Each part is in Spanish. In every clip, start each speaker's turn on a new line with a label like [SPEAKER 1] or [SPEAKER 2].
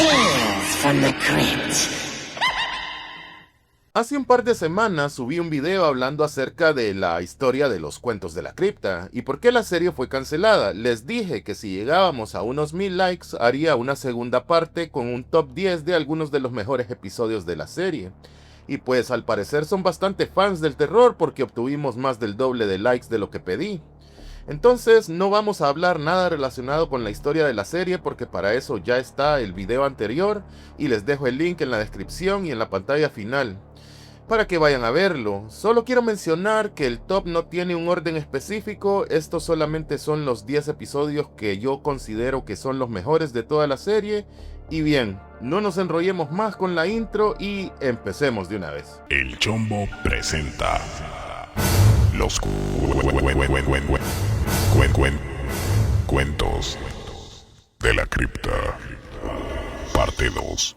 [SPEAKER 1] Tales from the Crypt.
[SPEAKER 2] Hace un par de semanas subí un video hablando acerca de la historia de los cuentos de la cripta y por qué la serie fue cancelada. Les dije que si llegábamos a unos 1000 likes haría una segunda parte con un top 10 de algunos de los mejores episodios de la serie. Y pues al parecer son bastante fans del terror porque obtuvimos más del doble de likes de lo que pedí. Entonces no vamos a hablar nada relacionado con la historia de la serie porque para eso ya está el video anterior y les dejo el link en la descripción y en la pantalla final para que vayan a verlo. Solo quiero mencionar que el top no tiene un orden específico, estos solamente son los 10 episodios que yo considero que son los mejores de toda la serie. Y bien, no nos enrollemos más con la intro y empecemos de una vez.
[SPEAKER 3] El Chombo presenta los cuentos de la cripta, parte 2.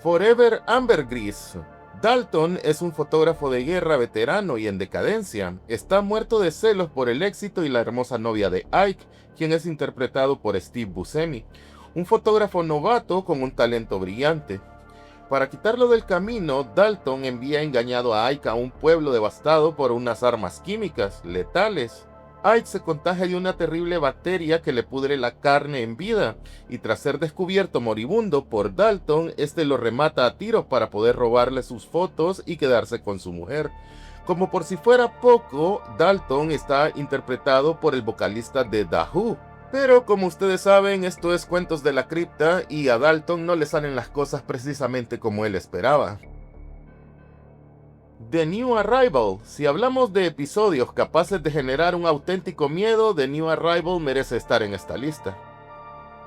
[SPEAKER 2] Forever Ambergris. Dalton es un fotógrafo de guerra veterano y en decadencia. Está muerto de celos por el éxito y la hermosa novia de Ike, quien es interpretado por Steve Buscemi, un fotógrafo novato con un talento brillante. Para quitarlo del camino, Dalton envía engañado a Ike a un pueblo devastado por unas armas químicas letales. Ike se contagia de una terrible bacteria que le pudre la carne en vida, y tras ser descubierto moribundo por Dalton, este lo remata a tiros para poder robarle sus fotos y quedarse con su mujer. Como por si fuera poco, Dalton está interpretado por el vocalista de The Who. Pero como ustedes saben, esto es Cuentos de la Cripta y a Dalton no le salen las cosas precisamente como él esperaba. The New Arrival. Si hablamos de episodios capaces de generar un auténtico miedo, The New Arrival merece estar en esta lista.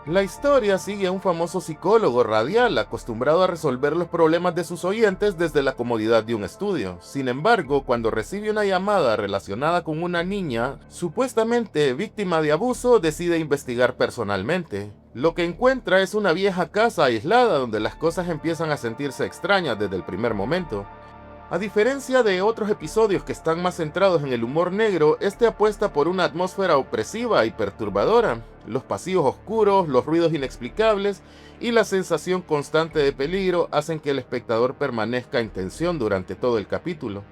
[SPEAKER 2] La historia sigue a un famoso psicólogo radial acostumbrado a resolver los problemas de sus oyentes desde la comodidad de un estudio. Sin embargo, cuando recibe una llamada relacionada con una niña supuestamente víctima de abuso, decide investigar personalmente. Lo que encuentra es una vieja casa aislada donde las cosas empiezan a sentirse extrañas desde el primer momento. A diferencia de otros episodios que están más centrados en el humor negro, este apuesta por una atmósfera opresiva y perturbadora. Los pasillos oscuros, los ruidos inexplicables y la sensación constante de peligro hacen que el espectador permanezca en tensión durante todo el capítulo.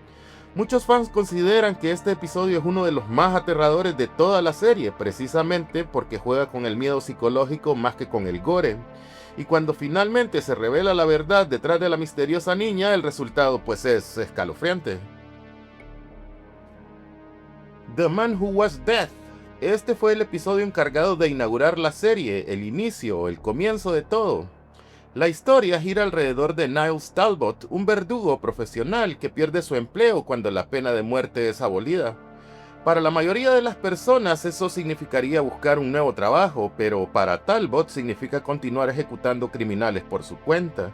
[SPEAKER 2] Muchos fans consideran que este episodio es uno de los más aterradores de toda la serie, precisamente porque juega con el miedo psicológico más que con el gore. Y cuando finalmente se revela la verdad detrás de la misteriosa niña, el resultado pues es escalofriante. The Man Who Was Death. Este fue el episodio encargado de inaugurar la serie, el inicio, el comienzo de todo. La historia gira alrededor de Niles Talbot, un verdugo profesional que pierde su empleo cuando la pena de muerte es abolida. Para la mayoría de las personas eso significaría buscar un nuevo trabajo, pero para Talbot significa continuar ejecutando criminales por su cuenta.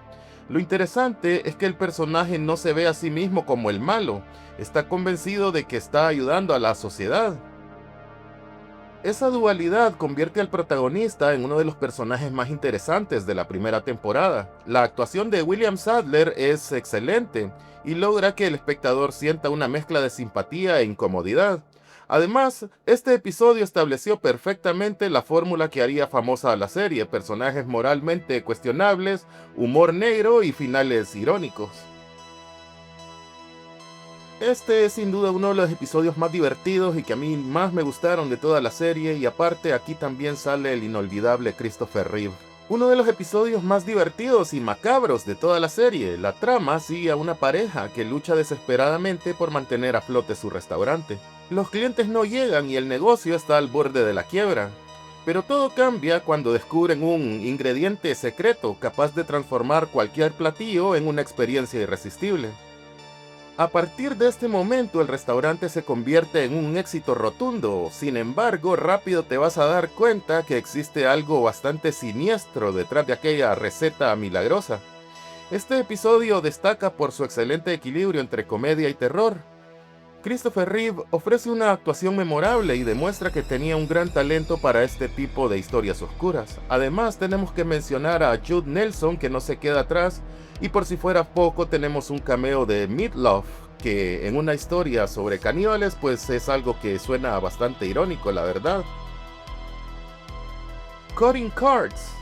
[SPEAKER 2] Lo interesante es que el personaje no se ve a sí mismo como el malo, está convencido de que está ayudando a la sociedad. Esa dualidad convierte al protagonista en uno de los personajes más interesantes de la primera temporada. La actuación de William Sadler es excelente y logra que el espectador sienta una mezcla de simpatía e incomodidad. Además, este episodio estableció perfectamente la fórmula que haría famosa a la serie: personajes moralmente cuestionables, humor negro y finales irónicos. Este es sin duda uno de los episodios más divertidos y que a mí más me gustaron de toda la serie, y aparte aquí también sale el inolvidable Christopher Reeve. Uno de los episodios más divertidos y macabros de toda la serie. La trama sigue a una pareja que lucha desesperadamente por mantener a flote su restaurante. Los clientes no llegan y el negocio está al borde de la quiebra. Pero todo cambia cuando descubren un ingrediente secreto capaz de transformar cualquier platillo en una experiencia irresistible. A partir de este momento el restaurante se convierte en un éxito rotundo. Sin embargo, rápido te vas a dar cuenta que existe algo bastante siniestro detrás de aquella receta milagrosa. Este episodio destaca por su excelente equilibrio entre comedia y terror. Christopher Reeve ofrece una actuación memorable y demuestra que tenía un gran talento para este tipo de historias oscuras. Además, tenemos que mencionar a Jude Nelson, que no se queda atrás, y por si fuera poco tenemos un cameo de Meatloaf, que en una historia sobre caníbales pues es algo que suena bastante irónico, la verdad. Cutting Cards.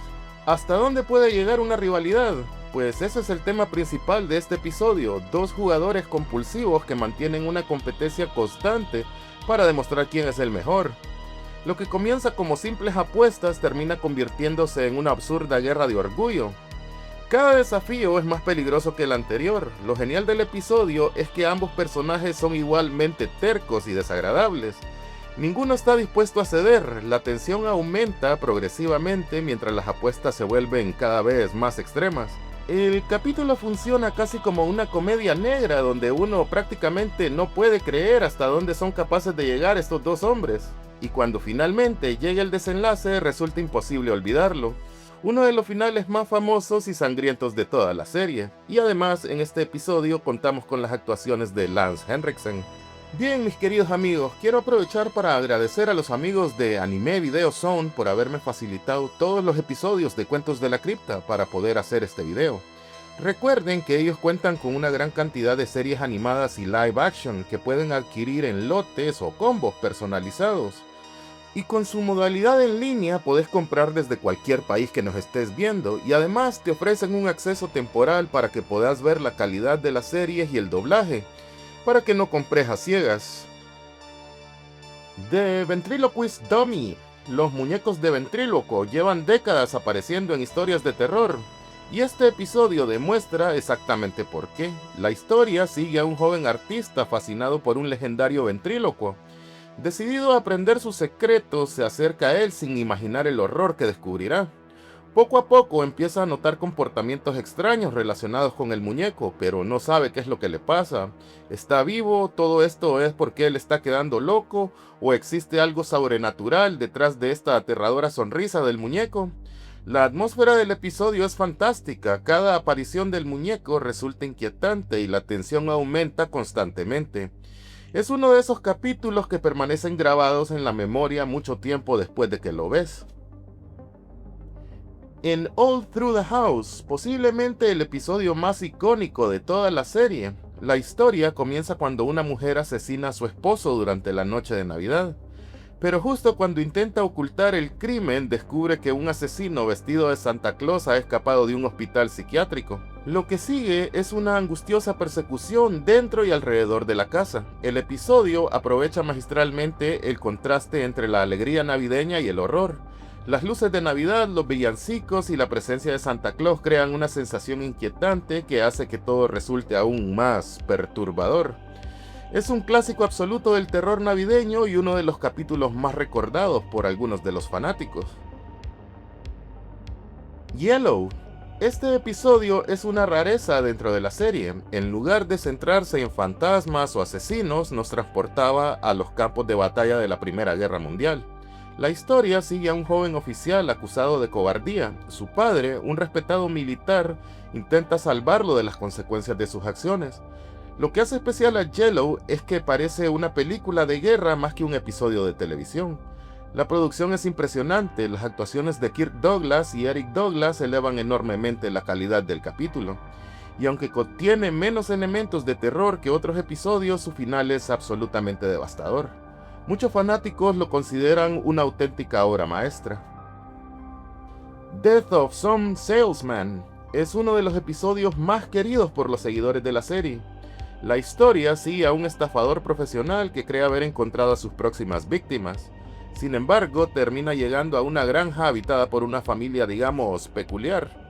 [SPEAKER 2] ¿Hasta dónde puede llegar una rivalidad? Pues ese es el tema principal de este episodio, dos jugadores compulsivos que mantienen una competencia constante para demostrar quién es el mejor. Lo que comienza como simples apuestas termina convirtiéndose en una absurda guerra de orgullo. Cada desafío es más peligroso que el anterior. Lo genial del episodio es que ambos personajes son igualmente tercos y desagradables. Ninguno está dispuesto a ceder, la tensión aumenta progresivamente mientras las apuestas se vuelven cada vez más extremas. El capítulo funciona casi como una comedia negra donde uno prácticamente no puede creer hasta dónde son capaces de llegar estos dos hombres. Y cuando finalmente llega el desenlace resulta imposible olvidarlo. Uno de los finales más famosos y sangrientos de toda la serie. Y además en este episodio contamos con las actuaciones de Lance Henriksen. Bien, mis queridos amigos, quiero aprovechar para agradecer a los amigos de Anime Video Zone por haberme facilitado todos los episodios de Cuentos de la Cripta para poder hacer este video. Recuerden que ellos cuentan con una gran cantidad de series animadas y live action que pueden adquirir en lotes o combos personalizados. Y con su modalidad en línea podés comprar desde cualquier país que nos estés viendo y además te ofrecen un acceso temporal para que puedas ver la calidad de las series y el doblaje, para que no compres a ciegas. The Ventriloquist Dummy. Los muñecos de ventríloco llevan décadas apareciendo en historias de terror, y este episodio demuestra exactamente por qué. La historia sigue a un joven artista fascinado por un legendario ventrílocuo. Decidido a aprender sus secretos, se acerca a él sin imaginar el horror que descubrirá. Poco a poco empieza a notar comportamientos extraños relacionados con el muñeco, pero no sabe qué es lo que le pasa. ¿Está vivo? ¿Todo esto es porque él está quedando loco? ¿O existe algo sobrenatural detrás de esta aterradora sonrisa del muñeco? La atmósfera del episodio es fantástica, cada aparición del muñeco resulta inquietante y la tensión aumenta constantemente. Es uno de esos capítulos que permanecen grabados en la memoria mucho tiempo después de que lo ves. En All Through the House, posiblemente el episodio más icónico de toda la serie, la historia comienza cuando una mujer asesina a su esposo durante la noche de Navidad. Pero justo cuando intenta ocultar el crimen, descubre que un asesino vestido de Santa Claus ha escapado de un hospital psiquiátrico. Lo que sigue es una angustiosa persecución dentro y alrededor de la casa. El episodio aprovecha magistralmente el contraste entre la alegría navideña y el horror. Las luces de Navidad, los villancicos y la presencia de Santa Claus crean una sensación inquietante que hace que todo resulte aún más perturbador. Es un clásico absoluto del terror navideño y uno de los capítulos más recordados por algunos de los fanáticos. Yellow. Este episodio es una rareza dentro de la serie. En lugar de centrarse en fantasmas o asesinos, nos transportaba a los campos de batalla de la Primera Guerra Mundial. La historia sigue a un joven oficial acusado de cobardía. Su padre, un respetado militar, intenta salvarlo de las consecuencias de sus acciones. Lo que hace especial a Yellow es que parece una película de guerra más que un episodio de televisión. La producción es impresionante, las actuaciones de Kirk Douglas y Eric Douglas elevan enormemente la calidad del capítulo. Y aunque contiene menos elementos de terror que otros episodios, su final es absolutamente devastador. Muchos fanáticos lo consideran una auténtica obra maestra. Death of Some Salesman es uno de los episodios más queridos por los seguidores de la serie. La historia sigue a un estafador profesional que cree haber encontrado a sus próximas víctimas. Sin embargo, termina llegando a una granja habitada por una familia, digamos, peculiar.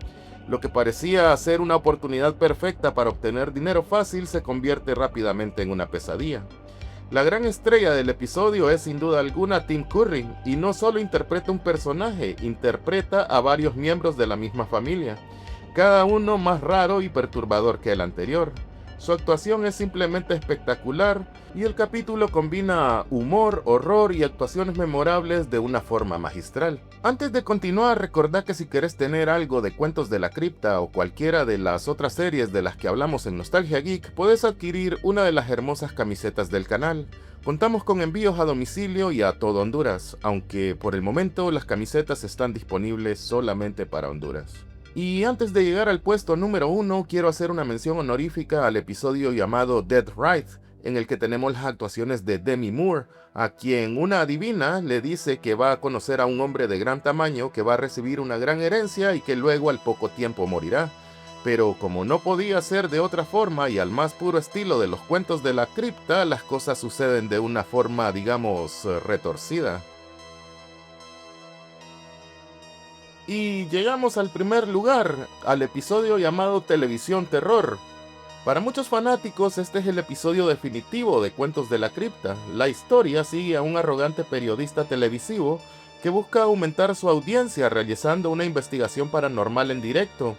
[SPEAKER 2] Lo que parecía ser una oportunidad perfecta para obtener dinero fácil se convierte rápidamente en una pesadilla. La gran estrella del episodio es sin duda alguna Tim Curry, y no solo interpreta un personaje, interpreta a varios miembros de la misma familia, cada uno más raro y perturbador que el anterior. Su actuación es simplemente espectacular, y el capítulo combina humor, horror y actuaciones memorables de una forma magistral. Antes de continuar, recordá que si querés tener algo de Cuentos de la Cripta o cualquiera de las otras series de las que hablamos en Nostalgia Geek, podés adquirir una de las hermosas camisetas del canal. Contamos con envíos a domicilio y a todo Honduras, aunque por el momento las camisetas están disponibles solamente para Honduras. Y antes de llegar al puesto número 1, quiero hacer una mención honorífica al episodio llamado Dead Right, en el que tenemos las actuaciones de Demi Moore, a quien una adivina le dice que va a conocer a un hombre de gran tamaño que va a recibir una gran herencia y que luego al poco tiempo morirá. Pero como no podía ser de otra forma y al más puro estilo de los cuentos de la cripta, las cosas suceden de una forma, digamos, retorcida. Y llegamos al primer lugar, al episodio llamado Televisión Terror. Para muchos fanáticos este es el episodio definitivo de Cuentos de la Cripta. La historia sigue a un arrogante periodista televisivo que busca aumentar su audiencia realizando una investigación paranormal en directo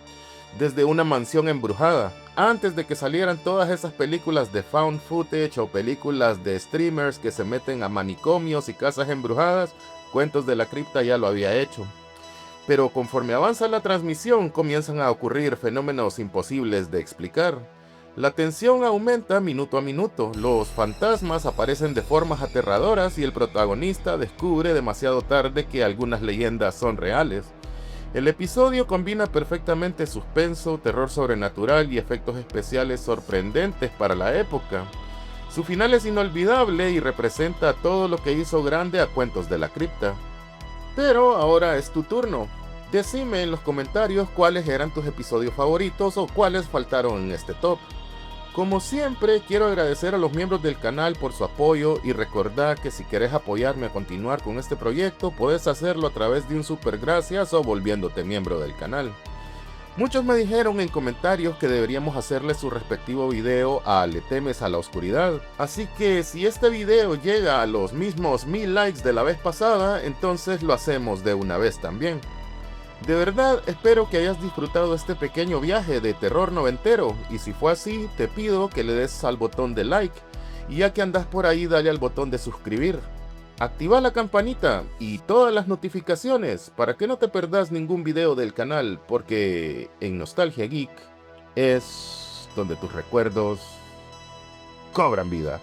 [SPEAKER 2] desde una mansión embrujada, antes de que salieran todas esas películas de found footage o películas de streamers que se meten a manicomios y casas embrujadas. Cuentos de la Cripta ya lo había hecho. Pero conforme avanza la transmisión comienzan a ocurrir fenómenos imposibles de explicar. La tensión aumenta minuto a minuto, los fantasmas aparecen de formas aterradoras y el protagonista descubre demasiado tarde que algunas leyendas son reales. El episodio combina perfectamente suspenso, terror sobrenatural y efectos especiales sorprendentes para la época. Su final es inolvidable y representa todo lo que hizo grande a Cuentos de la Cripta. Pero ahora es tu turno. Decime en los comentarios cuáles eran tus episodios favoritos o cuáles faltaron en este top. Como siempre, quiero agradecer a los miembros del canal por su apoyo y recordar que si quieres apoyarme a continuar con este proyecto, puedes hacerlo a través de un super gracias o volviéndote miembro del canal. Muchos me dijeron en comentarios que deberíamos hacerle su respectivo video a Le temes a la oscuridad, así que si este video llega a los mismos 1000 likes de la vez pasada, entonces lo hacemos de una vez también. De verdad espero que hayas disfrutado este pequeño viaje de terror noventero, y si fue así, te pido que le des al botón de like, y ya que andas por ahí dale al botón de suscribir. Activa la campanita y todas las notificaciones para que no te perdas ningún video del canal, porque en Nostalgia Geek es donde tus recuerdos cobran vida.